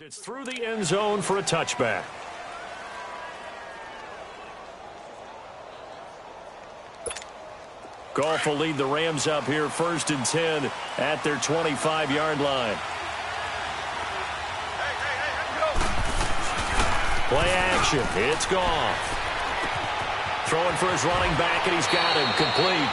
It's through the end zone for a touchback. Goff will lead the Rams up here 1st and 10 at their 25-yard line. Play action. It's Goff. Throwing for his running back, and he's got him complete.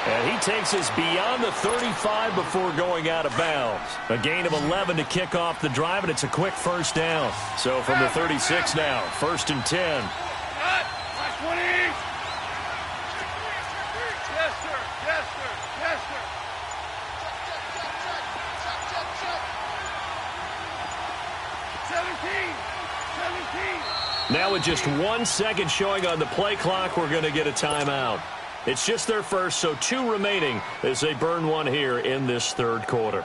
And he takes us beyond the 35 before going out of bounds. A gain of 11 to kick off the drive, and it's a quick first down. So from the 36 now, 1st and 10. Now with just 1 second showing on the play clock, we're going to get a timeout. It's just their first, so 2 remaining as they burn one here in this third quarter.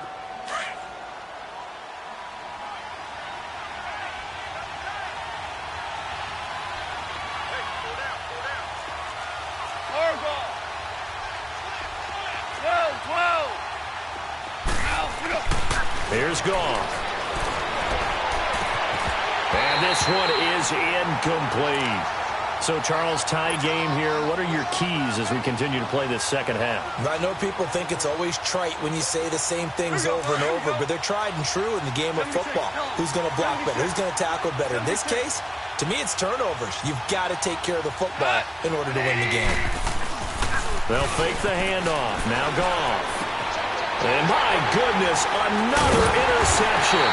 Here's Goff. And this one is incomplete. So, Charles, tie game here. What are your keys as we continue to play this second half? I know people think it's always trite when you say the same things over and over, but they're tried and true in the game of football. Who's going to block better? Who's going to tackle better? In this case, to me, it's turnovers. You've got to take care of the football in order to win the game. They'll fake the handoff. Now Goff. And my goodness, another interception.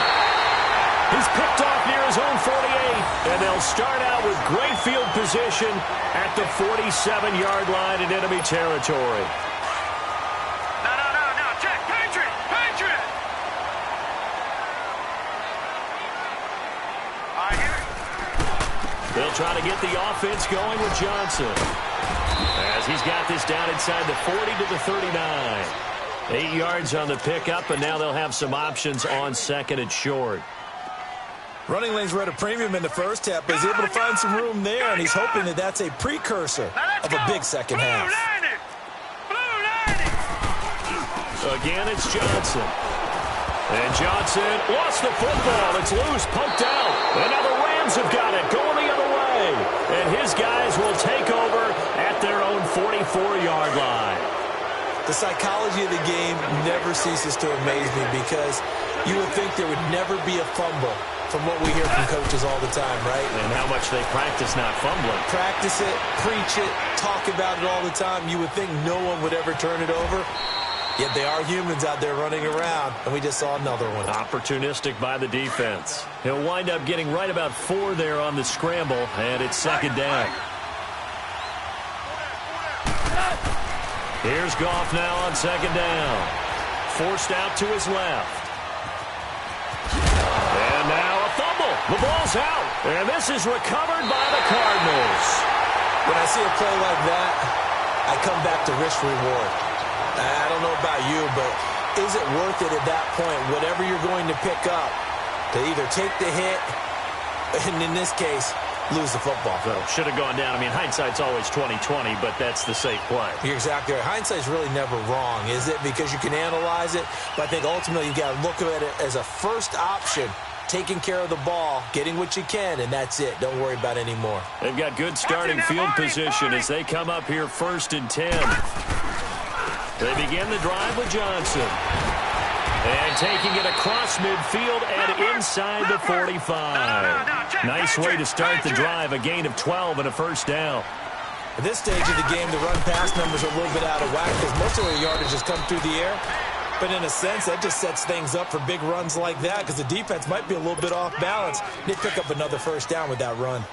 He's picked off near his own 48, and they'll start out with great field position at the 47-yard line in enemy territory. No, check, Patriot! I hear it. They'll try to get the offense going with Johnson, as he's got this down inside the 40 to the 39. 8 yards on the pickup, and now they'll have some options on second and short. Running lanes were at a premium in the first half, but he's able to find some room there, and he's hoping that that's a precursor of a big second half. Again, it's Johnson. And Johnson lost the football. It's loose, poked out. And now the Rams have got it, going the other way. And his guys will take over at their own 44-yard line. The psychology of the game never ceases to amaze me because you would think there would never be a fumble from what we hear from coaches all the time, right? And how much they practice not fumbling. Practice it, preach it, talk about it all the time. You would think no one would ever turn it over. Yet they are humans out there running around, and we just saw another one. Opportunistic by the defense. He'll wind up getting right about 4 there on the scramble, and it's second down. Here's Goff now on second down. Forced out to his left. And now a fumble. The ball's out. And this is recovered by the Cardinals. When I see a play like that, I come back to risk reward. I don't know about you, but is it worth it at that point, whatever you're going to pick up, to either take the hit, and in this case, lose the football? So, should have gone down. I mean, hindsight's always 20/20, but that's the safe play. You're exactly right. Hindsight's really never wrong, is it? Because you can analyze it, but I think ultimately you've got to look at it as a first option, taking care of the ball, getting what you can, and that's it. Don't worry about any more. They've got good starting field position as they come up here 1st and 10. They begin the drive with Johnson. And taking it across midfield and inside the 45. Nice way to start the drive. A gain of 12 and a first down. At this stage of the game, the run-pass numbers are a little bit out of whack because most of their yardage has come through the air. But in a sense, that just sets things up for big runs like that because the defense might be a little bit off balance. They pick up another first down with that run.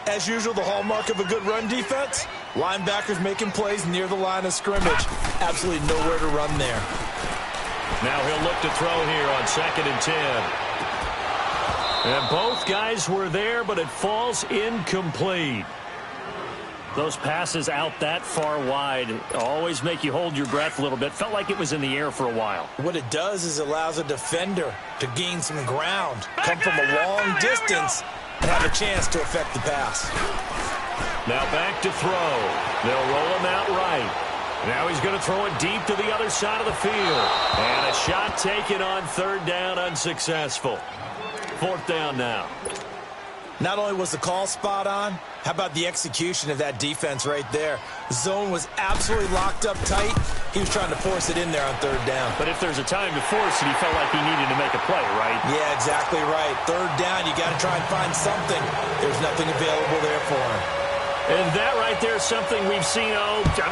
As usual, the hallmark of a good run defense, linebackers making plays near the line of scrimmage. Absolutely nowhere to run there. Now he'll look to throw here on 2nd and 10. And both guys were there, but it falls incomplete. Those passes out that far wide always make you hold your breath a little bit. Felt like it was in the air for a while. What it does is it allows a defender to gain some ground, come from a long distance, and have a chance to affect the pass. Now back to throw. They'll roll him out right. Now he's going to throw it deep to the other side of the field. And a shot taken on 3rd down, unsuccessful. 4th down now. Not only was the call spot on, how about the execution of that defense right there? Zone was absolutely locked up tight. He was trying to force it in there on 3rd down. But if there's a time to force it, he felt like he needed to make a play, right? Yeah, exactly right. 3rd down, you got to try and find something. There's nothing available there for him. And that right there is something we've seen, 15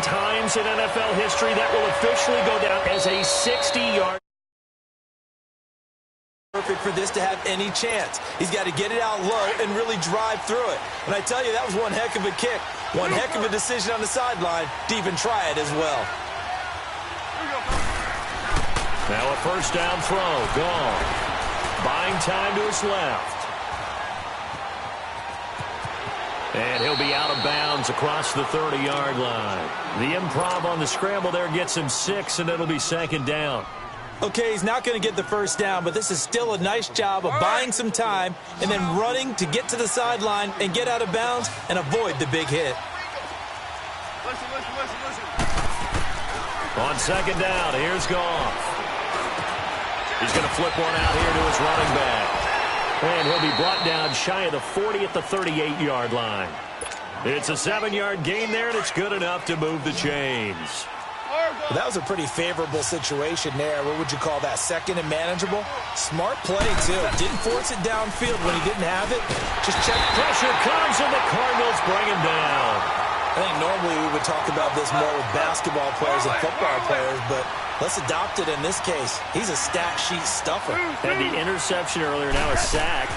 times in NFL history. That will officially go down as a 60-yard. Perfect for this to have any chance. He's got to get it out low and really drive through it. And I tell you, that was one heck of a kick. One heck of a decision on the sideline to even try it as well. Now a 1st down throw. Gone. Buying time to his left. And he'll be out of bounds across the 30-yard line. The improv on the scramble there gets him 6, and it'll be 2nd down. Okay, he's not going to get the 1st down, but this is still a nice job of buying some time and then running to get to the sideline and get out of bounds and avoid the big hit. Listen. On 2nd down, here's Goff. He's going to flip one out here to his running back. And he'll be brought down shy of the 40 at the 38-yard line. It's a 7-yard gain there, and it's good enough to move the chains. Well, that was a pretty favorable situation there. What would you call that? 2nd and manageable? Smart play, too. Didn't force it downfield when he didn't have it. Just check. Pressure comes, and the Cardinals bring him down. I think normally we would talk about this more with basketball players and football players, but let's adopt it in this case. He's a stat sheet stuffer. And the interception earlier, now a sack.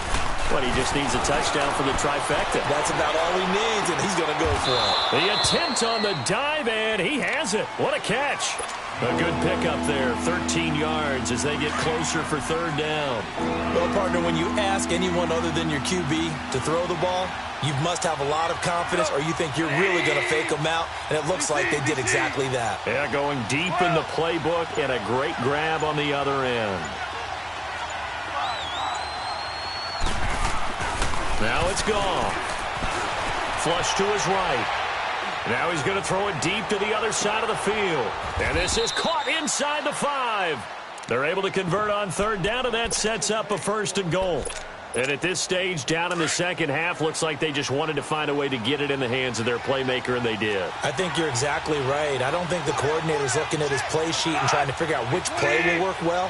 But he just needs a touchdown for the trifecta. That's about all he needs, and he's going to go for it. The attempt on the dive, and he has it. What a catch. A good pickup there, 13 yards as they get closer for 3rd down. Well, partner, when you ask anyone other than your QB to throw the ball, you must have a lot of confidence, or you think you're really going to fake them out, and it looks like they did exactly that. Yeah, going deep in the playbook and a great grab on the other end. Now it's gone. Flush to his right. Now he's going to throw it deep to the other side of the field. And this is caught inside the 5. They're able to convert on 3rd down, and that sets up a 1st and goal. And at this stage, down in the 2nd half, looks like they just wanted to find a way to get it in the hands of their playmaker, and they did. I think you're exactly right. I don't think the coordinator's looking at his play sheet and trying to figure out which play will work well.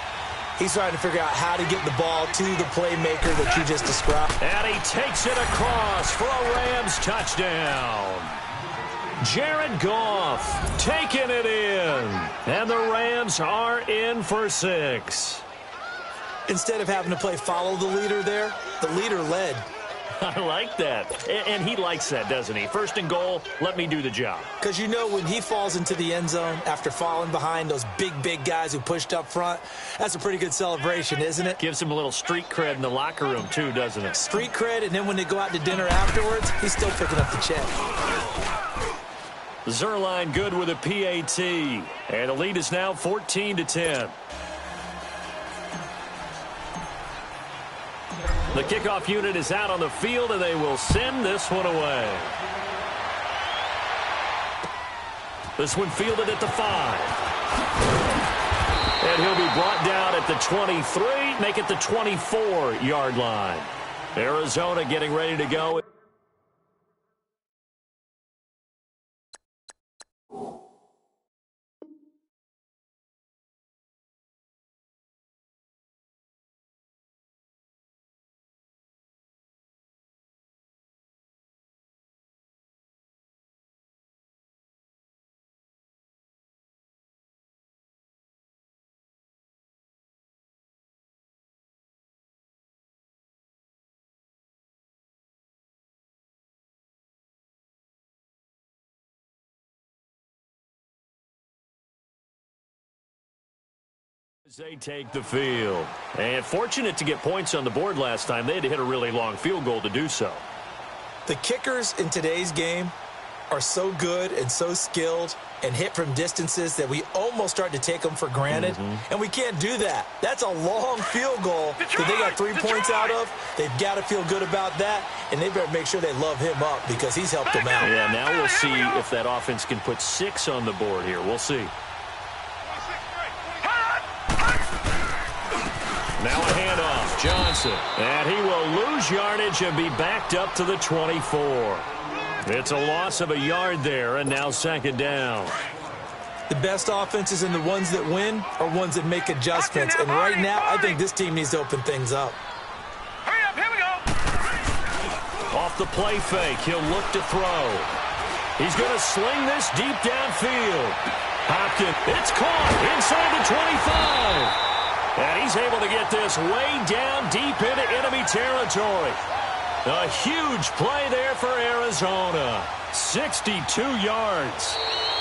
He's trying to figure out how to get the ball to the playmaker that you just described. And he takes it across for a Rams touchdown. Jared Goff taking it in. And the Rams are in for 6. Instead of having to play follow the leader there, the leader led. I like that. And he likes that, doesn't he? 1st and goal, let me do the job. Because you know when he falls into the end zone after falling behind those big guys who pushed up front, that's a pretty good celebration, isn't it? Gives him a little street cred in the locker room, too, doesn't it? Street cred, and then when they go out to dinner afterwards, he's still picking up the check. Zuerlein good with a PAT. And the lead is now 14-10. The kickoff unit is out on the field, and they will send this one away. This one fielded at the 5. And he'll be brought down at the 23, make it the 24-yard line. Arizona getting ready to go. As they take the field. And fortunate to get points on the board last time. They had to hit a really long field goal to do so. The kickers in today's game are so good and so skilled and hit from distances that we almost start to take them for granted. And we can't do that. That's a long field goal that they got 3 points out of. They've got to feel good about that, and they better make sure they love him up because he's helped them out. Yeah, now we'll see if that offense can put 6 on the board here. We'll see. Now a handoff. Johnson. And he will lose yardage and be backed up to the 24. It's a loss of a yard there, and now second down. The best offenses and the ones that win are ones that make adjustments. And right now, I think this team needs to open things up. Hurry up, here we go. Off the play fake, he'll look to throw. He's going to sling this deep downfield. Hopkins, it's caught inside the 25. And he's able to get this way down deep into enemy territory. A huge play there for Arizona. 62 yards.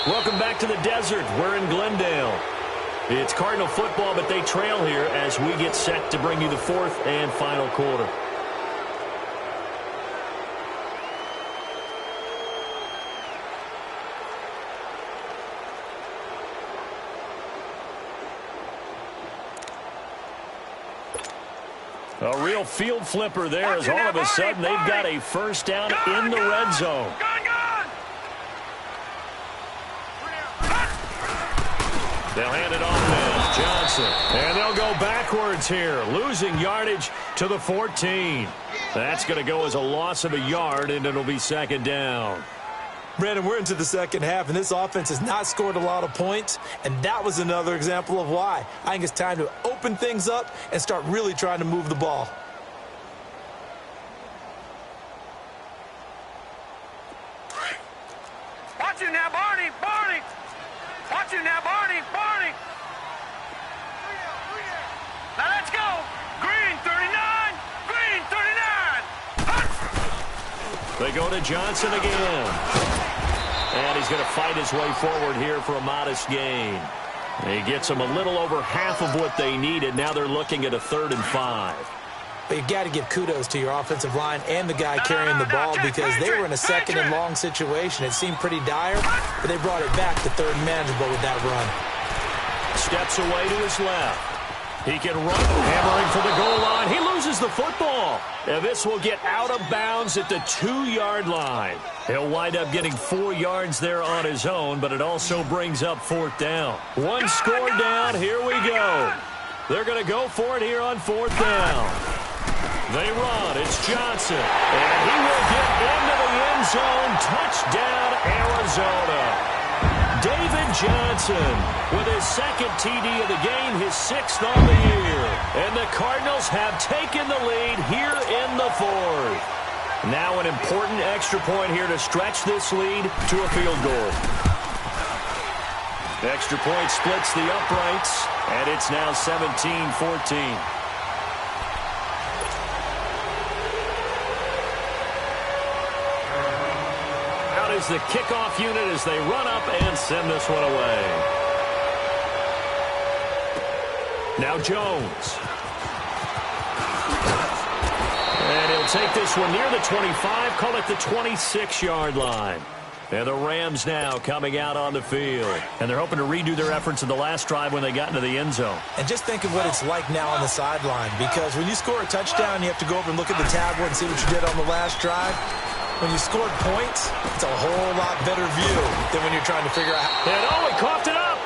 Welcome back to the desert. We're in Glendale. It's Cardinal football, but they trail here as we get set to bring you the fourth and final quarter. A real field flipper there as all of a sudden they've got a first down in the red zone. They'll hand it off now, Johnson. And they'll go backwards here, losing yardage to the 14. That's going to go as a loss of a yard, and it'll be second down. Brandon, we're into the second half, and this offense has not scored a lot of points, and that was another example of why. I think it's time to open things up and start really trying to move the ball. Watch you now, Barney, Barney. Watch you now, Barney, Barney. Now let's go. Green 39, Green 39. They go to Johnson again. And he's going to fight his way forward here for a modest gain. He gets them a little over half of what they needed. Now they're looking at a 3rd and 5. But you got to give kudos to your offensive line and the guy carrying the ball because they were in a second and long situation. It seemed pretty dire, but they brought it back to 3rd and manageable with that run. Steps away to his left. He can run, hammering for the goal line. He loses the football. And this will get out of bounds at the 2-yard line. He'll wind up getting 4 yards there on his own, but it also brings up 4th down. One score down. Here we go. They're going to go for it here on 4th down. They run. It's Johnson. And he will get into the end zone. Touchdown, Arizona. David Johnson with his 2nd TD of the game, his 6th on the year. And the Cardinals have taken the lead here in the 4th. Now an important extra point here to stretch this lead to a field goal. The extra point splits the uprights, and it's now 17-14. Is the kickoff unit as they run up and send this one away. Now Jones. And he'll take this one near the 25, call it the 26-yard line. And the Rams now coming out on the field. And they're hoping to redo their efforts in the last drive when they got into the end zone. And just think of what it's like now on the sideline, because when you score a touchdown, you have to go over and look at the tablet and see what you did on the last drive. When you scored points, it's a whole lot better view than when you're trying to figure out. And he coughed it up.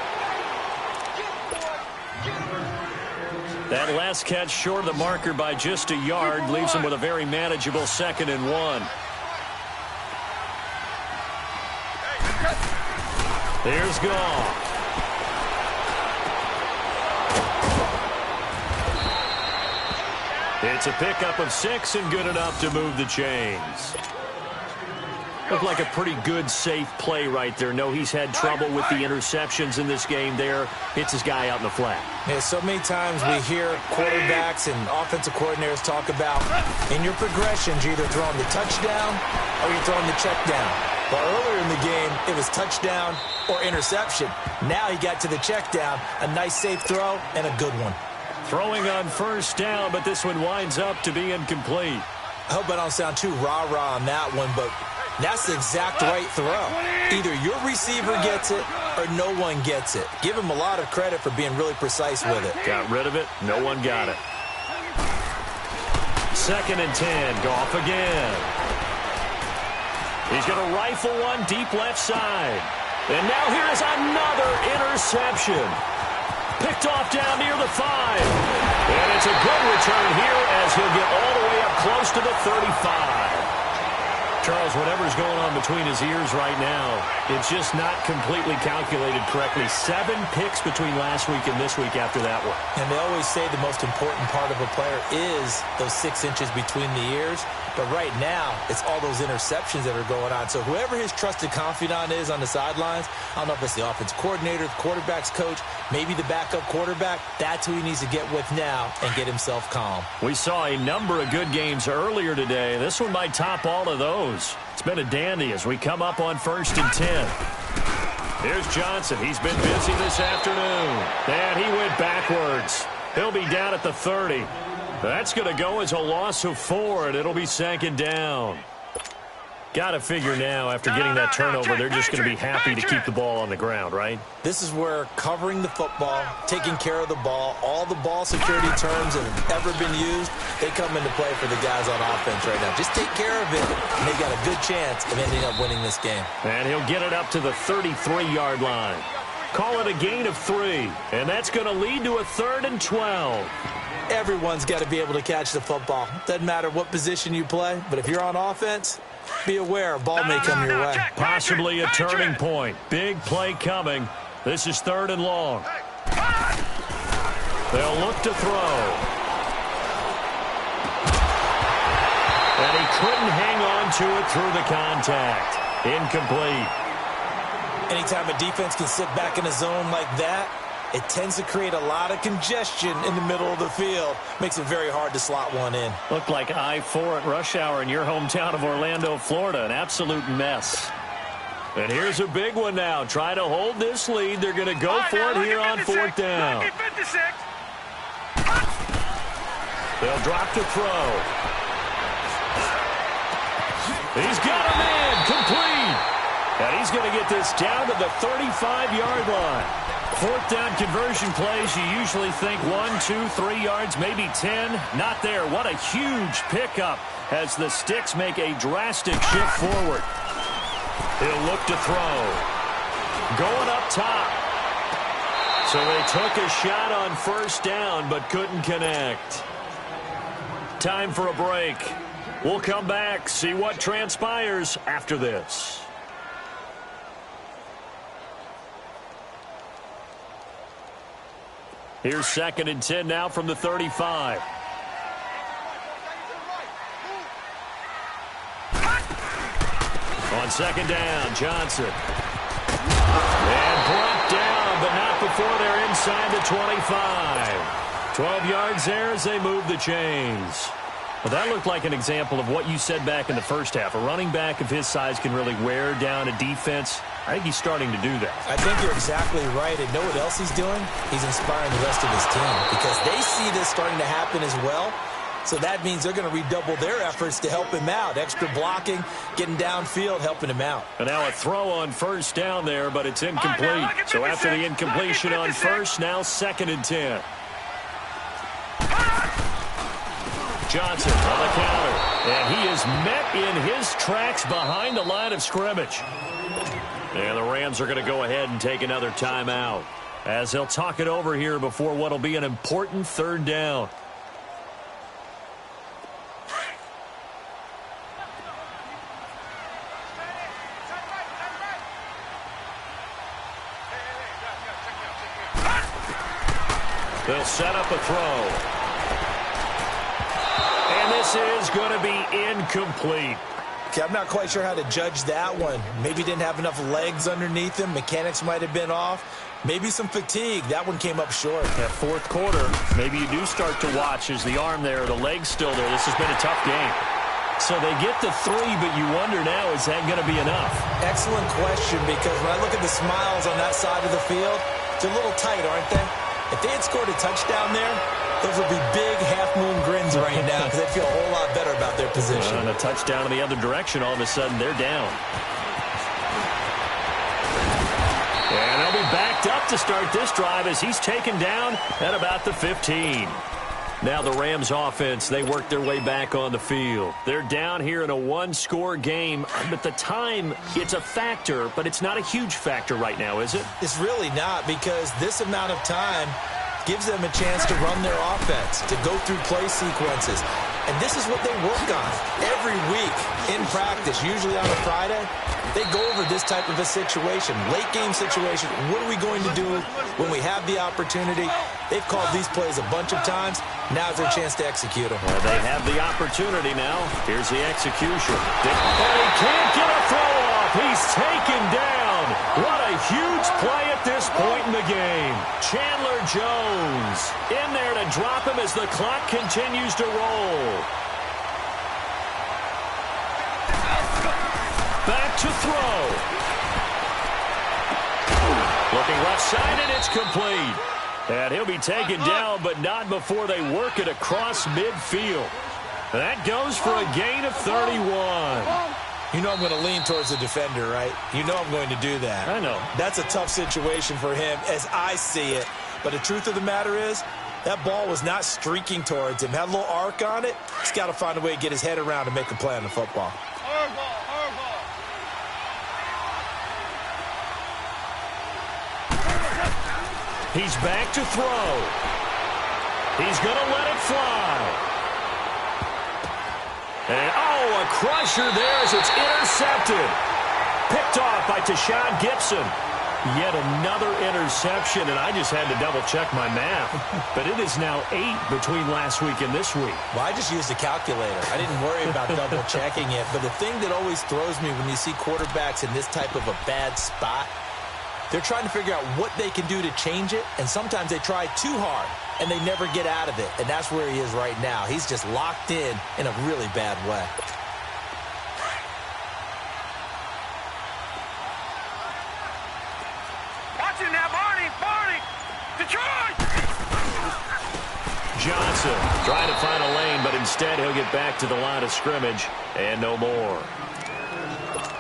That last catch short of the marker by just a yard leaves him with a very manageable 2nd and 1. Here's Goff. It's a pickup of 6 and good enough to move the chains. Looked like a pretty good, safe play right there. No, he's had trouble with the interceptions in this game there. Hits his guy out in the flat. Yeah, so many times we hear quarterbacks and offensive coordinators talk about in your progressions, you're either throwing the touchdown or you're throwing the check down. But earlier in the game, it was touchdown or interception. Now he got to the check down, a nice safe throw and a good one. Throwing on first down, but this one winds up to be incomplete. I hope I don't sound too rah-rah on that one, but that's the exact right throw. Either your receiver gets it or no one gets it. Give him a lot of credit for being really precise with it. Got rid of it. No one got it. 2nd and 10. Goff again. He's going to rifle one deep left side. And now here is another interception. Picked off down near the 5. And it's a good return here the 35. Charles, whatever's going on between his ears right now, it's just not completely calculated correctly. 7 picks between last week and this week after that one. And they always say the most important part of a player is those 6 inches between the ears. But right now, it's all those interceptions that are going on. So whoever his trusted confidant is on the sidelines, I don't know if it's the offense coordinator, the quarterback's coach, maybe the backup quarterback, that's who he needs to get with now and get himself calm. We saw a number of good games earlier today. This one might top all of those. It's been a dandy as we come up on 1st and 10. Here's Johnson. He's been busy this afternoon. And he went backwards. He'll be down at the 30. That's going to go as a loss of 4, and it'll be 2nd down. Got to figure now, after getting that turnover, they're just going to be happy to keep the ball on the ground, right? This is where covering the football, taking care of the ball, all the ball security terms that have ever been used, they come into play for the guys on offense right now. Just take care of it, and they got a good chance of ending up winning this game. And he'll get it up to the 33-yard line. Call it a gain of 3, and that's going to lead to a 3rd and 12. Everyone's got to be able to catch the football. Doesn't matter what position you play, but if you're on offense, be aware a ball may come your way. Possibly a turning point. Big play coming. This is 3rd and long. They'll look to throw. And he couldn't hang on to it through the contact. Incomplete. Anytime a defense can sit back in a zone like that, it tends to create a lot of congestion in the middle of the field. Makes it very hard to slot one in. Looked like I-4 at rush hour in your hometown of Orlando, Florida. An absolute mess. And here's a big one now. Try to hold this lead. They're going to go for it here on 4th down. They'll drop to throw. He's got him in. Complete. And he's going to get this down to the 35-yard line. 4th down conversion plays, you usually think 1, 2, 3 yards, maybe 10. Not there. What a huge pickup as the Sticks make a drastic shift forward. He'll look to throw. Going up top. So they took a shot on 1st down but couldn't connect. Time for a break. We'll come back, see what transpires after this. Here's 2nd and 10 now from the 35. On 2nd down, Johnson. And brought down, but not before they're inside the 25. 12 yards there as they move the chains. Well, that looked like an example of what you said back in the first half. A running back of his size can really wear down a defense. I think he's starting to do that. I think you're exactly right. And know what else he's doing? He's inspiring the rest of his team because they see this starting to happen as well. So that means they're going to redouble their efforts to help him out. Extra blocking, getting downfield, helping him out. And now a throw on 1st down there, but it's incomplete. So after the incompletion on 1st, now 2nd and 10. Johnson on the counter. And he is met in his tracks behind the line of scrimmage. And the Rams are going to go ahead and take another timeout as they'll talk it over here before what will be an important 3rd down. They'll set up a throw. And this is going to be incomplete. Okay, I'm not quite sure how to judge that one. Maybe didn't have enough legs underneath him. Mechanics might have been off. Maybe some fatigue. That one came up short. That 4th quarter, maybe you do start to watch as the arm there, the leg's still there. This has been a tough game. So they get the 3, but you wonder now, is that going to be enough? Excellent question, because when I look at the smiles on that side of the field, they're a little tight, aren't they? If they had scored a touchdown there, those would be big half-moon grins right now because they'd feel a whole lot better about their position. And a touchdown in the other direction, all of a sudden, they're down. And they'll be backed up to start this drive as he's taken down at about the 15. Now the Rams offense, they work their way back on the field. They're down here in a 1-score game. At the time, it's a factor, but it's not a huge factor right now, is it? It's really not, because this amount of time, gives them a chance to run their offense, to go through play sequences. And this is what they work on every week in practice, usually on a Friday. They go over this type of a situation, late game situation. What are we going to do when we have the opportunity? They've called these plays a bunch of times. Now's their chance to execute them. They have the opportunity now. Here's the execution. And he can't get a throw off. He's taken down. What a huge play at this point in the game. Chandler Jones in there to drop him as the clock continues to roll. Back to throw. Looking left side, and it's complete. And he'll be taken down, but not before they work it across midfield. That goes for a gain of 31. You know I'm going to lean towards the defender, right? You know I'm going to do that. I know. That's a tough situation for him as I see it. But the truth of the matter is, that ball was not streaking towards him. Had a little arc on it. He's got to find a way to get his head around and make a play on the football. He's back to throw. He's going to let it fly. And, oh, a crusher there as it's intercepted. Picked off by Tashawn Gibson. Yet another interception, and I just had to double-check my math. But it is now 8 between last week and this week. Well, I just used a calculator. I didn't worry about double-checking it. But the thing that always throws me when you see quarterbacks in this type of a bad spot, they're trying to figure out what they can do to change it, and sometimes they try too hard, and they never get out of it. And that's where he is right now. He's just locked in a really bad way. Watch it now, Barney! Barney! Detroit! Johnson trying to find a lane, but instead he'll get back to the line of scrimmage, and no more.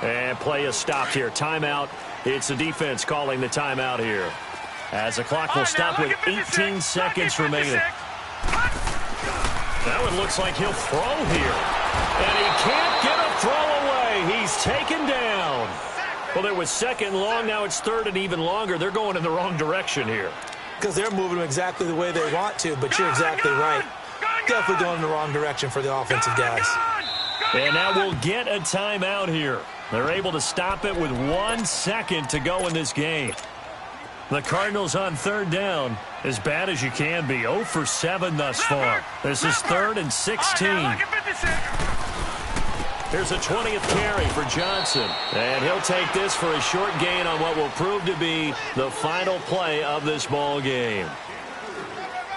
And play is stopped here. Timeout. It's the defense calling the timeout here. As the clock will stop with 18 seconds remaining. That one looks like he'll throw here. And he can't get a throw away. He's taken down. Well, there was second and long. Now it's third and even longer. They're going in the wrong direction here. Because they're moving exactly the way they want to, but you're exactly right. Definitely going in the wrong direction for the offensive guys. And now we'll get a timeout here. They're able to stop it with 1 second to go in this game. The Cardinals on third down, as bad as you can be, 0 for 7 thus far. This is 3rd and 16. Here's a 20th carry for Johnson. And he'll take this for a short gain on what will prove to be the final play of this ball game.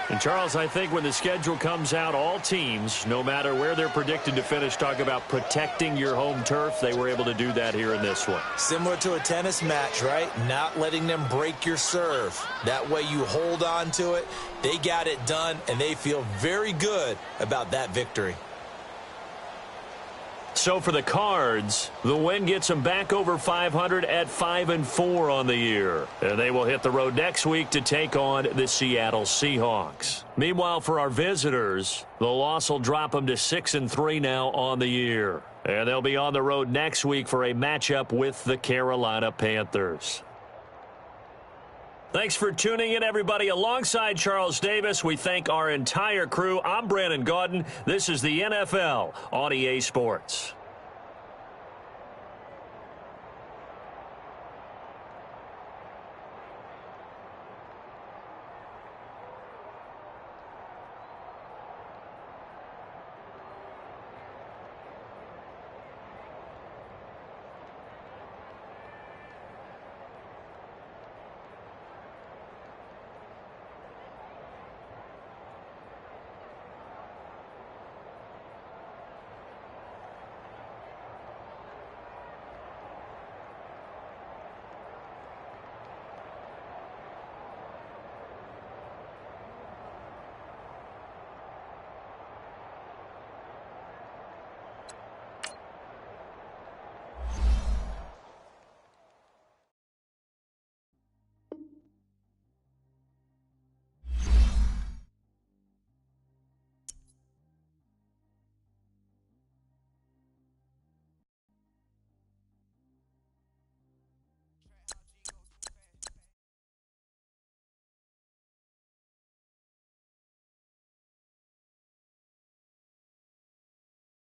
And, Charles, I think when the schedule comes out, all teams, no matter where they're predicted to finish, talk about protecting your home turf. They were able to do that here in this one. Similar to a tennis match, right? Not letting them break your serve. That way you hold on to it. They got it done, and they feel very good about that victory. So for the Cards, the win gets them back over 500 at 5-4 on the year. And they will hit the road next week to take on the Seattle Seahawks. Meanwhile, for our visitors, the loss will drop them to 6-3 now on the year. And they'll be on the road next week for a matchup with the Carolina Panthers. Thanks for tuning in, everybody. Alongside Charles Davis, we thank our entire crew. I'm Brandon Gaudin. This is the NFL on EA Sports.